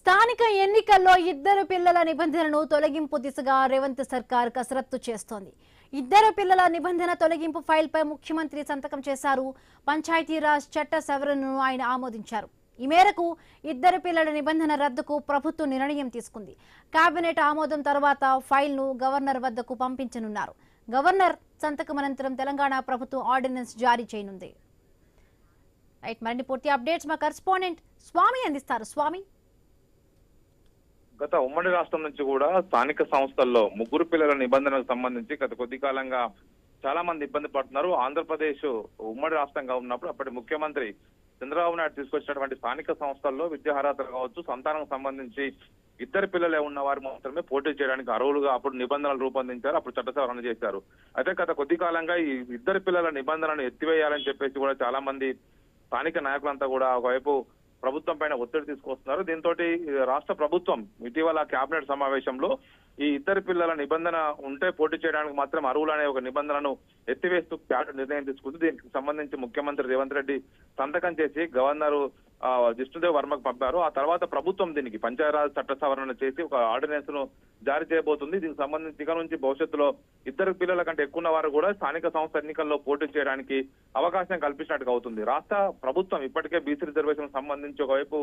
స్థానిక ఎన్నికల్లో ఇద్దరు పిల్లల నిబంధనను తొలగింపు దిశగా రేవంత్ సర్కార్ కసరత్తు చేస్తోంది. ఇద్దరు పిల్లల నిబంధన తొలగింపు ఫైల్పై ముఖ్యమంత్రి సంతకం చేశారు. పంచాయతీరాజ్ చట్ట సవరణను ఆయన ఆమోదించారు. ఈ మేరకు ఇద్దరు పిల్లల నిబంధన రద్దుకు ప్రభుత్వం నిర్ణయం తీసుకుంది. కేబినెట్ ఆమోదం తర్వాత ఫైల్ను గవర్నర్ వద్దకు పంపించనున్నారు. గవర్నర్ సంతకం అనంతరం తెలంగాణ ప్రభుత్వం ఆర్డినెన్స్ జారీ చేయనుంది. మరిన్ని పూర్తి అప్డేట్స్ మా కరెస్పాండెంట్ స్వామి అందిస్తారు. స్వామి, గత ఉమ్మడి రాష్ట్రం నుంచి కూడా స్థానిక సంస్థల్లో ముగ్గురు పిల్లల నిబంధనలకు సంబంధించి గత కొద్ది కాలంగా చాలా మంది ఇబ్బంది పడుతున్నారు. ఆంధ్రప్రదేశ్ ఉమ్మడి రాష్ట్రంగా ఉన్నప్పుడు అప్పటి ముఖ్యమంత్రి చంద్రబాబు నాయుడు తీసుకొచ్చినటువంటి స్థానిక సంస్థల్లో విద్యా అర్హతలు కావచ్చు, సంతానం సంబంధించి ఇద్దరు పిల్లలే ఉన్న వారు మాత్రమే పోటీ చేయడానికి అర్హులుగా అప్పుడు నిబంధనలు రూపొందించారు. అప్పుడు చట్ట సవరణ చేశారు. అయితే గత కొద్ది కాలంగా ఈ ఇద్దరు పిల్లల నిబంధనలను ఎత్తివేయాలని చెప్పేసి కూడా చాలా మంది స్థానిక నాయకులంతా కూడా ఒకవైపు ప్రభుత్వం పైన ఒత్తిడి తీసుకొస్తున్నారు. దీంతో రాష్ట్ర ప్రభుత్వం ఇటీవల కేబినెట్ సమావేశంలో ఈ ఇద్దరు పిల్లల నిబంధన ఉంటే పోటీ చేయడానికి మాత్రం అర్హులు అనే ఒక నిబంధనను ఎత్తివేస్తూ కేబినెట్ నిర్ణయం తీసుకుంది. దీనికి సంబంధించి ముఖ్యమంత్రి రేవంత్ రెడ్డి సంతకం చేసి గవర్నర్ జిష్ణుదేవ్ వర్మకు పంపారు. ఆ తర్వాత ప్రభుత్వం దీనికి పంచాయతీరాజ్ చట్ట సవరణ చేసి ఒక ఆర్డినెన్స్ ను జారీ చేయబోతుంది. దీనికి సంబంధించి ఇక నుంచి భవిష్యత్తులో ఇద్దరు పిల్లల కంటే ఎక్కువ ఉన్న వారు కూడా స్థానిక సంస్థ ఎన్నికల్లో పోటీ చేయడానికి అవకాశం కల్పించినట్టుగా అవుతుంది. రాష్ట్ర ప్రభుత్వం ఇప్పటికే బీసీ రిజర్వేషన్ సంబంధించి ఒకవైపు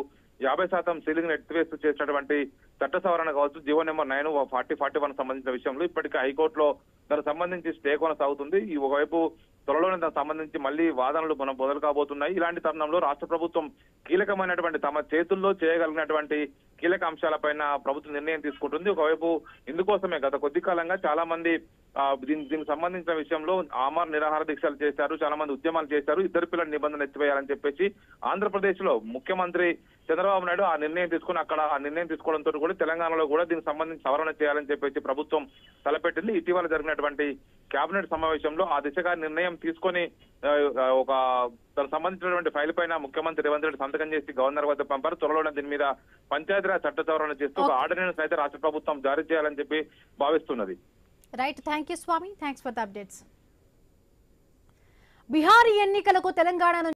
50% సీలింగ్ ఎత్తివేస్తూ చేసినటువంటి చట్ట సవరణ కావచ్చు, జీవో నెంబర్ 9 4041 సంబంధించిన విషయంలో ఇప్పటికే హైకోర్టులో దానికి సంబంధించి స్టే కొనసాగుతుంది. ఈ ఒకవైపు త్వరలోనే దానికి సంబంధించి మళ్లీ వాదనలు మొదలు కాబోతున్నాయి. ఇలాంటి తరుణంలో రాష్ట్ర ప్రభుత్వం కీలకమైనటువంటి తమ చేతుల్లో చేయగలిగినటువంటి కీలక అంశాలపైన ప్రభుత్వం నిర్ణయం తీసుకుంటుంది. ఒకవైపు ఇందుకోసమే గత కొద్ది కాలంగా చాలా మంది దీనికి సంబంధించిన విషయంలో ఆమరణ నిరాహార దీక్షలు చేశారు, చాలా మంది ఉద్యమాలు చేశారు. ఇద్దరు పిల్లల నిబంధన ఎత్తివేయాలని చెప్పేసి ఆంధ్రప్రదేశ్ లో ముఖ్యమంత్రి చంద్రబాబు నాయుడు ఆ నిర్ణయం తీసుకుని అక్కడ ఆ నిర్ణయం తీసుకోవడంతో కూడా తెలంగాణలో కూడా దీనికి సంబంధించి సవరణ చేయాలని చెప్పేసి ప్రభుత్వం తలపెట్టింది. ఇటీవల జరిగినటువంటి కేబినెట్ సమావేశంలో ఆ దిశగా నిర్ణయం తీసుకొని ఒక దానికి సంబంధించినటువంటి ఫైల్ పైన ముఖ్యమంత్రి రేవంత్ రెడ్డి సంతకం చేసి గవర్నర్ వద్ద పంపారు. త్వరలోనే దీని మీద పంచాయతీరాజ్ చట్ట సవరణ చేస్తూ ఒక ఆర్డినెన్స్ అయితే రాష్ట్ర ప్రభుత్వం జారీ చేయాలని చెప్పి భావిస్తున్నది. Right, thank you Swami, thanks for the updates. Bihar ఎన్నికలకు తెలంగాణ